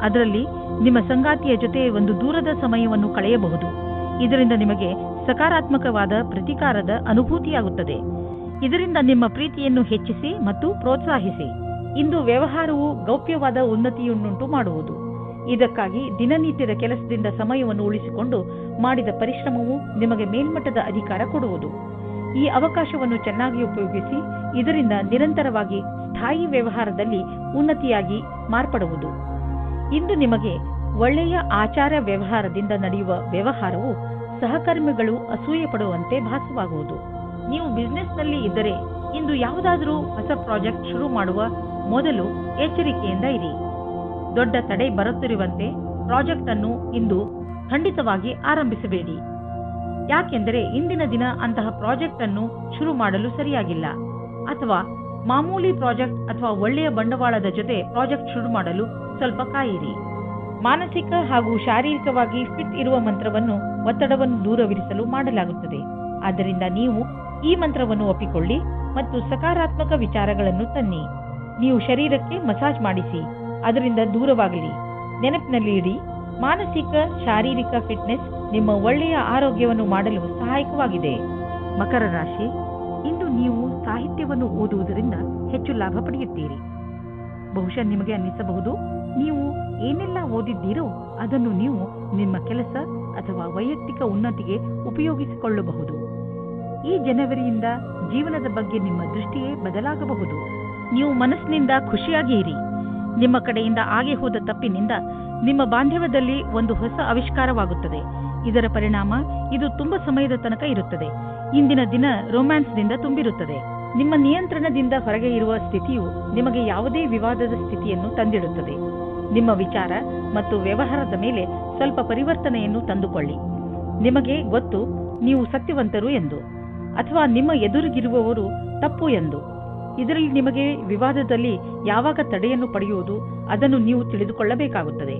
ಅದರಲ್ಲಿ ನಿಮ್ಮ ಸಂಗಾತಿಯ ಜೊತೆ ಒಂದು ದೂರದ ಸಮಯವನ್ನು ಕಳೆಯಬಹುದು. ಇದರಿಂದ ನಿಮಗೆ ಸಕಾರಾತ್ಮಕವಾದ ಪ್ರತಿಕಾರದ ಅನುಭೂತಿಯಾಗುತ್ತದೆ. ಇದರಿಂದ ನಿಮ್ಮ ಪ್ರೀತಿಯನ್ನು ಹೆಚ್ಚಿಸಿ ಮತ್ತು ಪ್ರೋತ್ಸಾಹಿಸಿ. ಇಂದು ವ್ಯವಹಾರವು ಗೌಪ್ಯವಾದ ಉನ್ನತಿಯನ್ನುಂಟು ಮಾಡುವುದು. ಇದಕ್ಕಾಗಿ ದಿನನಿತ್ಯದ ಕೆಲಸದಿಂದ ಸಮಯವನ್ನು ಉಳಿಸಿಕೊಂಡು ಮಾಡಿದ ಪರಿಶ್ರಮವು ನಿಮಗೆ ಮೇಲ್ಮಟ್ಟದ ಅಧಿಕಾರ ಕೊಡುವುದು. ಈ ಅವಕಾಶವನ್ನು ಚೆನ್ನಾಗಿ ಉಪಯೋಗಿಸಿ. ಇದರಿಂದ ನಿರಂತರವಾಗಿ ಸ್ಥಾಯಿ ವ್ಯವಹಾರದಲ್ಲಿ ಉನ್ನತಿಯಾಗಿ ಮಾರ್ಪಡುವುದು. ಇಂದು ನಿಮಗೆ ಒಳ್ಳೆಯ ಆಚಾರ ವ್ಯವಹಾರದಿಂದ ನಡೆಯುವ ವ್ಯವಹಾರವು ಸಹಕರ್ಮಿಗಳು ಅಸೂಯೆ ಪಡುವಂತೆ ಭಾಸವಾಗುವುದು. ನೀವು ಬಿಸಿನೆಸ್ನಲ್ಲಿ ಇದ್ದರೆ ಇಂದು ಯಾವುದಾದರೂ ಹೊಸ ಪ್ರಾಜೆಕ್ಟ್ ಶುರು ಮಾಡುವ ಮೊದಲು ಎಚ್ಚರಿಕೆಯಿಂದ ಇರಿ. ದೊಡ್ಡ ತಡೆ ಬರುತ್ತಿರುವಂತೆ ಪ್ರಾಜೆಕ್ಟ್ ಅನ್ನು ಇಂದು ಖಂಡಿತವಾಗಿ ಆರಂಭಿಸಬೇಡಿ. ಯಾಕೆಂದರೆ ಇಂದಿನ ದಿನ ಅಂತಹ ಪ್ರಾಜೆಕ್ಟ್ ಅನ್ನು ಶುರು ಮಾಡಲು ಸರಿಯಾಗಿಲ್ಲ. ಅಥವಾ ಮಾಮೂಲಿ ಪ್ರಾಜೆಕ್ಟ್ ಅಥವಾ ಒಳ್ಳೆಯ ಬಂಡವಾಳದ ಜೊತೆ ಪ್ರಾಜೆಕ್ಟ್ ಶುರು ಮಾಡಲು ಸ್ವಲ್ಪ ಕಾಯಿರಿ. ಮಾನಸಿಕ ಹಾಗೂ ಶಾರೀರಿಕವಾಗಿ ಫಿಟ್ ಇರುವ ಮಂತ್ರವನ್ನು ಒತ್ತಡವನ್ನು ದೂರವಿರಿಸಲು ಮಾಡಲಾಗುತ್ತದೆ. ಆದ್ದರಿಂದ ನೀವು ಈ ಮಂತ್ರವನ್ನು ಒಪ್ಪಿಕೊಳ್ಳಿ ಮತ್ತು ಸಕಾರಾತ್ಮಕ ವಿಚಾರಗಳನ್ನು ತನ್ನಿ. ನೀವು ಶರೀರಕ್ಕೆ ಮಸಾಜ್ ಮಾಡಿಸಿ, ಅದರಿಂದ ದೂರವಾಗಲಿ. ನೆನಪಿನಲ್ಲಿ ಇಡಿ, ಮಾನಸಿಕ ಶಾರೀರಿಕ ಫಿಟ್ನೆಸ್ ನಿಮ್ಮ ಒಳ್ಳೆಯ ಆರೋಗ್ಯವನ್ನು ಮಾಡಲು ಸಹಾಯಕವಾಗಿದೆ. ಮಕರ ರಾಶಿ, ಇಂದು ನೀವು ಸಾಹಿತ್ಯವನ್ನು ಓದುವುದರಿಂದ ಹೆಚ್ಚು ಲಾಭ ಪಡೆಯುತ್ತೀರಿ. ಬಹುಶಃ ನಿಮಗೆ ಅನ್ನಿಸಬಹುದು, ನೀವು ಏನೆಲ್ಲ ಓದಿದ್ದೀರೋ ಅದನ್ನು ನೀವು ನಿಮ್ಮ ಕೆಲಸ ಅಥವಾ ವೈಯಕ್ತಿಕ ಉನ್ನತಿಗೆ ಉಪಯೋಗಿಸಿಕೊಳ್ಳಬಹುದು. ಈ ಜನವರಿಯಿಂದ ಜೀವನದ ಬಗ್ಗೆ ನಿಮ್ಮ ದೃಷ್ಟಿಯೇ ಬದಲಾಗಬಹುದು. ನೀವು ಮನಸ್ಸಿನಿಂದ ಖುಷಿಯಾಗಿ ಇರಿ. ನಿಮ್ಮ ಕಡೆಯಿಂದ ಆಗಿ ಹೋದ ತಪ್ಪಿನಿಂದ ನಿಮ್ಮ ಬಾಂಧವ್ಯದಲ್ಲಿ ಒಂದು ಹೊಸ ಆವಿಷ್ಕಾರವಾಗುತ್ತದೆ. ಇದರ ಪರಿಣಾಮ ಇದು ತುಂಬಾ ಸಮಯದ ತನಕ ಇರುತ್ತದೆ. ಇಂದಿನ ದಿನ ರೊಮ್ಯಾನ್ಸ್ನಿಂದ ತುಂಬಿರುತ್ತದೆ. ನಿಮ್ಮ ನಿಯಂತ್ರಣದಿಂದ ಹೊರಗೆ ಇರುವ ಸ್ಥಿತಿಯು ನಿಮಗೆ ಯಾವುದೇ ವಿವಾದದ ಸ್ಥಿತಿಯನ್ನು ತಂದಿಡುತ್ತದೆ. ನಿಮ್ಮ ವಿಚಾರ ಮತ್ತು ವ್ಯವಹಾರದ ಮೇಲೆ ಸ್ವಲ್ಪ ಪರಿವರ್ತನೆಯನ್ನು ತಂದುಕೊಳ್ಳಿ. ನಿಮಗೆ ಗೊತ್ತು ನೀವು ಸತ್ಯವಂತರು ಎಂದು, ಅಥವಾ ನಿಮ್ಮ ಎದುರಿಗಿರುವವರು ತಪ್ಪು ಎಂದು. ಇದರಲ್ಲಿ ನಿಮಗೆ ವಿವಾದದಲ್ಲಿ ಯಾವಾಗ ತಡೆಯನ್ನು ಪಡೆಯುವುದು ಅದನ್ನು ನೀವು ತಿಳಿದುಕೊಳ್ಳಬೇಕಾಗುತ್ತದೆ.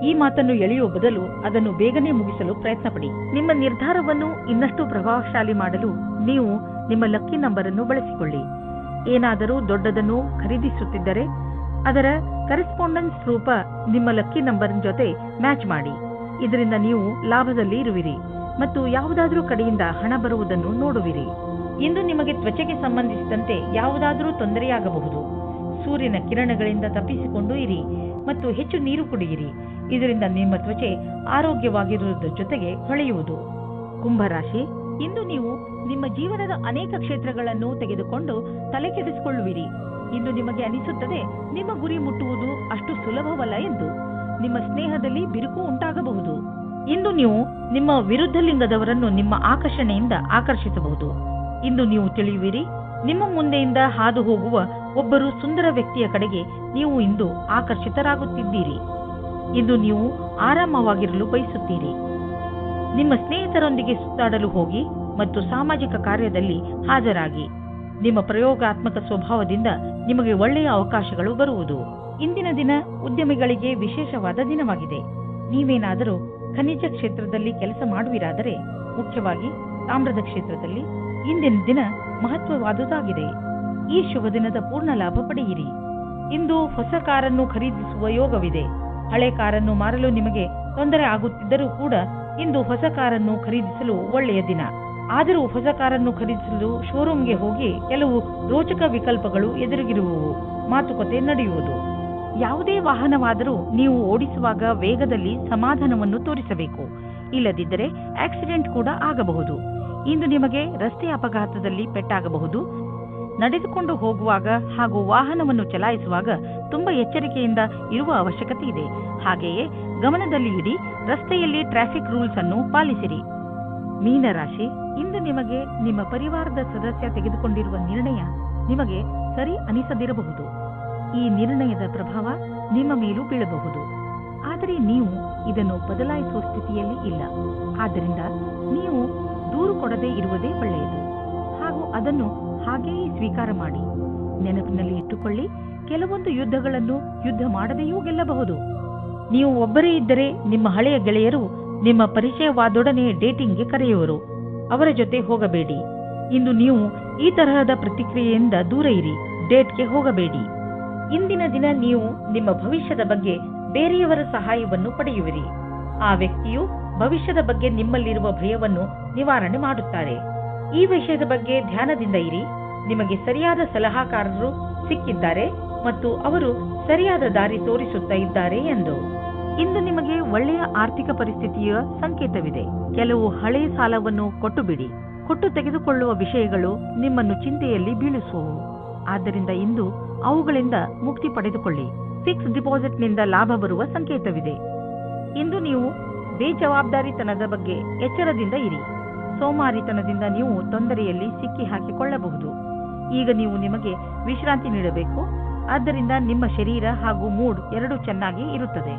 ಈ ಮಾತನ್ನು ಎಳೆಯುವ ಬದಲು ಅದನ್ನು ಬೇಗನೆ ಮುಗಿಸಲು ಪ್ರಯತ್ನಪಡಿ. ನಿಮ್ಮ ನಿರ್ಧಾರವನ್ನು ಇನ್ನಷ್ಟು ಪ್ರಭಾವಶಾಲಿ ಮಾಡಲು ನೀವು ನಿಮ್ಮ ಲಕ್ಕಿ ನಂಬರ್ ಅನ್ನು ಬಳಸಿಕೊಳ್ಳಿ. ಏನಾದರೂ ದೊಡ್ಡದನ್ನು ಖರೀದಿಸುತ್ತಿದ್ದರೆ ಅದರ ಕರೆಸ್ಪಾಂಡೆನ್ಸ್ ರೂಪ ನಿಮ್ಮ ಲಕ್ಕಿ ನಂಬರ್ ಜೊತೆ ಮ್ಯಾಚ್ ಮಾಡಿ. ಇದರಿಂದ ನೀವು ಲಾಭದಲ್ಲಿ ಇರುವಿರಿ ಮತ್ತು ಯಾವುದಾದರೂ ಕಡೆಯಿಂದ ಹಣ ಬರುವುದನ್ನು ನೋಡುವಿರಿ. ಇಂದು ನಿಮಗೆ ತ್ವಚೆಗೆ ಸಂಬಂಧಿಸಿದಂತೆ ಯಾವುದಾದರೂ ತೊಂದರೆಯಾಗಬಹುದು. ಸೂರ್ಯನ ಕಿರಣಗಳಿಂದ ತಪ್ಪಿಸಿಕೊಂಡು ಇರಿ ಮತ್ತು ಹೆಚ್ಚು ನೀರು ಕುಡಿಯಿರಿ. ಇದರಿಂದ ನಿಮ್ಮ ತ್ವಚೆ ಆರೋಗ್ಯವಾಗಿರುವುದರ ಜೊತೆಗೆ ಹೊಳೆಯುವುದು. ಕುಂಭರಾಶಿ, ಇಂದು ನೀವು ನಿಮ್ಮ ಜೀವನದ ಅನೇಕ ಕ್ಷೇತ್ರಗಳನ್ನು ತೆಗೆದುಕೊಂಡು ತಲೆ ಕೆಡಿಸಿಕೊಳ್ಳುವಿರಿ. ಇಂದು ನಿಮಗೆ ಅನಿಸುತ್ತದೆ ನಿಮ್ಮ ಗುರಿ ಮುಟ್ಟುವುದು ಅಷ್ಟು ಸುಲಭವಲ್ಲ ಎಂದು. ನಿಮ್ಮ ಸ್ನೇಹದಲ್ಲಿ ಬಿರುಕು ಉಂಟಾಗಬಹುದು. ಇಂದು ನೀವು ನಿಮ್ಮ ವಿರುದ್ಧ ಲಿಂಗದವರನ್ನು ನಿಮ್ಮ ಆಕರ್ಷಣೆಯಿಂದ ಆಕರ್ಷಿಸಬಹುದು. ಇಂದು ನೀವು ತಿಳಿಯುವಿರಿ, ನಿಮ್ಮ ಮುಂದೆಯಿಂದ ಹಾದು ಹೋಗುವ ಒಬ್ಬರು ಸುಂದರ ವ್ಯಕ್ತಿಯ ಕಡೆಗೆ ನೀವು ಇಂದು ಆಕರ್ಷಿತರಾಗುತ್ತಿದ್ದೀರಿ. ಇಂದು ನೀವು ಆರಾಮವಾಗಿರಲು ಬಯಸುತ್ತೀರಿ. ನಿಮ್ಮ ಸ್ನೇಹಿತರೊಂದಿಗೆ ಸುತ್ತಾಡಲು ಹೋಗಿ ಮತ್ತು ಸಾಮಾಜಿಕ ಕಾರ್ಯದಲ್ಲಿ ಹಾಜರಾಗಿ. ನಿಮ್ಮ ಪ್ರಯೋಗಾತ್ಮಕ ಸ್ವಭಾವದಿಂದ ನಿಮಗೆ ಒಳ್ಳೆಯ ಅವಕಾಶಗಳು ಬರುವುದು. ಇಂದಿನ ದಿನ ಉದ್ಯಮಿಗಳಿಗೆ ವಿಶೇಷವಾದ ದಿನವಾಗಿದೆ. ನೀವೇನಾದರೂ ಖನಿಜ ಕ್ಷೇತ್ರದಲ್ಲಿ ಕೆಲಸ ಮಾಡುವಿರಾದರೆ, ಮುಖ್ಯವಾಗಿ ತಾಮ್ರದ ಕ್ಷೇತ್ರದಲ್ಲಿ, ಇಂದಿನ ದಿನ ಮಹತ್ವವಾದುದಾಗಿದೆ. ಈ ಶುಭ ದಿನದ ಪೂರ್ಣ ಲಾಭ ಪಡೆಯಿರಿ. ಇಂದು ಹೊಸ ಕಾರನ್ನು ಖರೀದಿಸುವ ಯೋಗವಿದೆ. ಹಳೆ ಕಾರನ್ನು ಮಾರಲು ನಿಮಗೆ ತೊಂದರೆ ಆಗುತ್ತಿದ್ದರೂ ಕೂಡ ಇಂದು ಹೊಸ ಕಾರನ್ನು ಖರೀದಿಸಲು ಒಳ್ಳೆಯ ದಿನ. ಆದರೂ ಹೊಸ ಕಾರನ್ನು ಖರೀದಿಸಲು ಶೋರೂಮ್ಗೆ ಹೋಗಿ ಕೆಲವು ರೋಚಕ ವಿಕಲ್ಪಗಳು ಎದುರಿಗಿರುವವು. ಮಾತುಕತೆ ನಡೆಯುವುದು. ಯಾವುದೇ ವಾಹನವಾದರೂ ನೀವು ಓಡಿಸುವಾಗ ವೇಗದಲ್ಲಿ ಸಮಾಧಾನವನ್ನು ತೋರಿಸಬೇಕು. ಇಲ್ಲದಿದ್ದರೆ ಆಕ್ಸಿಡೆಂಟ್ ಕೂಡ ಆಗಬಹುದು. ಇಂದು ನಿಮಗೆ ರಸ್ತೆ ಅಪಘಾತದಲ್ಲಿ ಪೆಟ್ಟಾಗಬಹುದು. ನಡೆದುಕೊಂಡು ಹೋಗುವಾಗ ಹಾಗೂ ವಾಹನವನ್ನು ಚಲಾಯಿಸುವಾಗ ತುಂಬಾ ಎಚ್ಚರಿಕೆಯಿಂದ ಇರುವ ಅವಶ್ಯಕತೆ ಇದೆ. ಹಾಗೆಯೇ ಗಮನದಲ್ಲಿ ಇಡಿ, ರಸ್ತೆಯಲ್ಲಿ ಟ್ರಾಫಿಕ್ ರೂಲ್ಸ್ ಅನ್ನು ಪಾಲಿಸಿರಿ. ಮೀನರಾಶಿ, ಇಂದು ನಿಮಗೆ ನಿಮ್ಮ ಪರಿವಾರದ ಸದಸ್ಯ ತೆಗೆದುಕೊಂಡಿರುವ ನಿರ್ಣಯ ನಿಮಗೆ ಸರಿ ಅನಿಸದಿರಬಹುದು. ಈ ನಿರ್ಣಯದ ಪ್ರಭಾವ ನಿಮ್ಮ ಮೇಲೂ ಬೀಳಬಹುದು. ಆದರೆ ನೀವು ಇದನ್ನು ಬದಲಾಯಿಸುವ ಸ್ಥಿತಿಯಲ್ಲಿ ಇಲ್ಲ. ಆದ್ದರಿಂದ ನೀವು ದೂರು ಕೊಡದೇ ಇರುವುದೇ ಒಳ್ಳೆಯದು ಹಾಗೂ ಅದನ್ನು ಹಾಗೆಯೇ ಸ್ವೀಕಾರ ಮಾಡಿ. ನೆನಪಿನಲ್ಲಿ ಇಟ್ಟುಕೊಳ್ಳಿ, ಕೆಲವೊಂದು ಯುದ್ಧಗಳನ್ನು ಯುದ್ಧ ಮಾಡದೆಯೂ ಗೆಲ್ಲಬಹುದು. ನೀವು ಒಬ್ಬರೇ ಇದ್ದರೆ ನಿಮ್ಮ ಹಳೆಯ ಗೆಳೆಯರು ನಿಮ್ಮ ಪರಿಚಯವಾದೊಡನೆ ಡೇಟಿಂಗ್ಗೆ ಕರೆಯುವರು. ಅವರ ಜೊತೆ ಹೋಗಬೇಡಿ. ಇಂದು ನೀವು ಈ ತರಹದ ಪ್ರತಿಕ್ರಿಯೆಯಿಂದ ದೂರ ಇರಿ. ಡೇಟ್ಗೆ ಹೋಗಬೇಡಿ. ಇಂದಿನ ದಿನ ನೀವು ನಿಮ್ಮ ಭವಿಷ್ಯದ ಬಗ್ಗೆ ಬೇರೆಯವರ ಸಹಾಯವನ್ನು ಪಡೆಯುವಿರಿ. ಆ ವ್ಯಕ್ತಿಯು ಭವಿಷ್ಯದ ಬಗ್ಗೆ ನಿಮ್ಮಲ್ಲಿರುವ ಭಯವನ್ನು ನಿವಾರಣೆ ಮಾಡುತ್ತಾರೆ. ಈ ವಿಷಯದ ಬಗ್ಗೆ ಧ್ಯಾನದಿಂದ ಇರಿ. ನಿಮಗೆ ಸರಿಯಾದ ಸಲಹಾಕಾರರು ಸಿಕ್ಕಿದ್ದಾರೆ ಮತ್ತು ಅವರು ಸರಿಯಾದ ದಾರಿ ತೋರಿಸುತ್ತಾ ಇದ್ದಾರೆ ಎಂದು. ಇಂದು ನಿಮಗೆ ಒಳ್ಳೆಯ ಆರ್ಥಿಕ ಪರಿಸ್ಥಿತಿಯ ಸಂಕೇತವಿದೆ. ಕೆಲವು ಹಳೆಯ ಸಾಲವನ್ನು ಕೊಟ್ಟು ಬಿಡಿ. ಕೊಟ್ಟು ತೆಗೆದುಕೊಳ್ಳುವ ವಿಷಯಗಳು ನಿಮ್ಮನ್ನು ಚಿಂತೆಯಲ್ಲಿ ಬೀಳಿಸುವವು. ಆದ್ದರಿಂದ ಇಂದು ಅವುಗಳಿಂದ ಮುಕ್ತಿ ಪಡೆದುಕೊಳ್ಳಿ. ಫಿಕ್ಸ್ ಡಿಪಾಸಿಟ್ನಿಂದ ಲಾಭ ಬರುವ ಸಂಕೇತವಿದೆ. ಇಂದು ನೀವು ಬೇಜವಾಬ್ದಾರಿತನದ ಬಗ್ಗೆ ಎಚ್ಚರದಿಂದ ಇರಿ. ಸೋಮಾರಿತನದಿಂದ ನೀವು ತೊಂದರೆಯಲ್ಲಿ ಸಿಕ್ಕಿ ಹಾಕಿಕೊಳ್ಳಬಹುದು. ಈಗ ನೀವು ನಿಮಗೆ ವಿಶ್ರಾಂತಿ ನೀಡಬೇಕು. ಆದ್ದರಿಂದ ನಿಮ್ಮ ಶರೀರ ಹಾಗೂ ಮೂಡ್ ಎರಡೂ ಚೆನ್ನಾಗಿ ಇರುತ್ತದೆ.